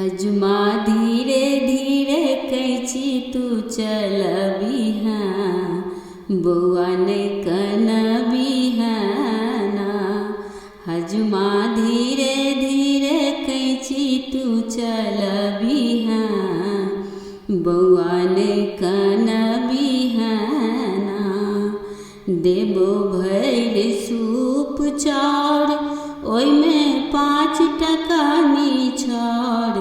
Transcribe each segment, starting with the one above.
हजमा धीरे धीरे कैची तू चलबिहा बौआ नहीं कनबिहाना। हजमा धीरे धीरे कैची तू चलबिहा बौआ नहीं कनबिहाना। देबो भैर सूप चाउर ओइमे 5 टका निछाड़।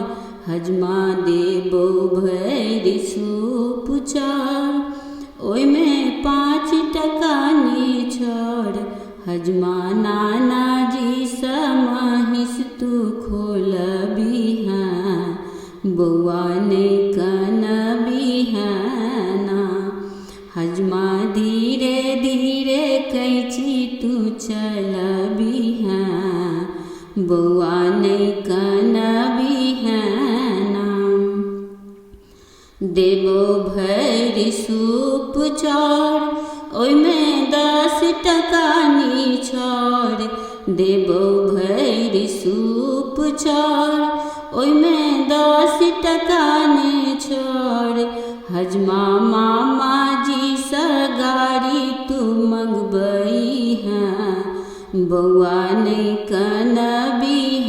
हजमा देबो भैर सूप चाउर ओइमे 5 टका निछाड़। हजमा नाना जी समहिस तू खोलबिहा बौआ नहीं कनबिहाना। हजमा धीरे धीरे कैची तू चलबिहा बौआ नहीं कनबिहाना। देबो भैर सूप चाउर ओइमे 10 टका निछाड़। देबो भैर सूप चाउर ओइमे 10 टका निछाड़। हजमा मामा जी सा गाड़ी तू मंगबइहा बौआ नहीं कनबिहाना।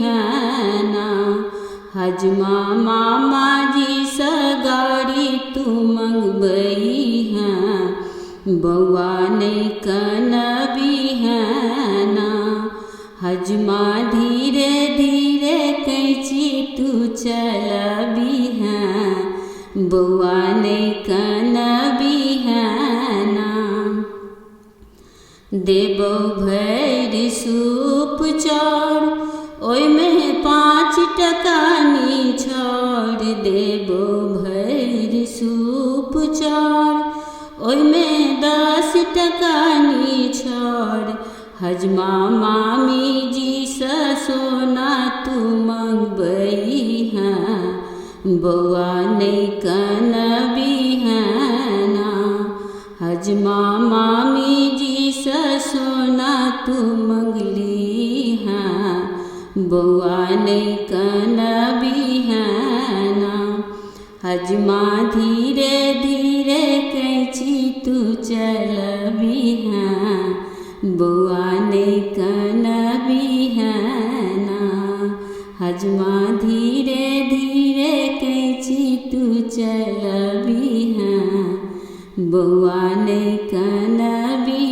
हजमा मामा जी सा गाड़ी तू मंगबइहा बौआ नहीं कनबिहाना। हजमा धीरे धीरे कैची तू चलबिहा बौआ नहीं कनबिहाना। देबो भैर सूप चाउर ओइमे 5 टका निछाड़। देबो भैर सूप चाउर ओइमे 10 टका निछाड़। हजमा मामी जी सा सोना तू मंगबइहा बौआ नहीं कनबिहाना। हजमा मामी जी सा सोना तू मंगलिहा बौआ नहीं कनबिहाना। हजमा धीरे धीरे कैची तू चलबिहा बौआ नहीं कनबिहाना। हजमा धीरे धीरे कैची तू चलबिहा बौआ नहीं कनबिहाना।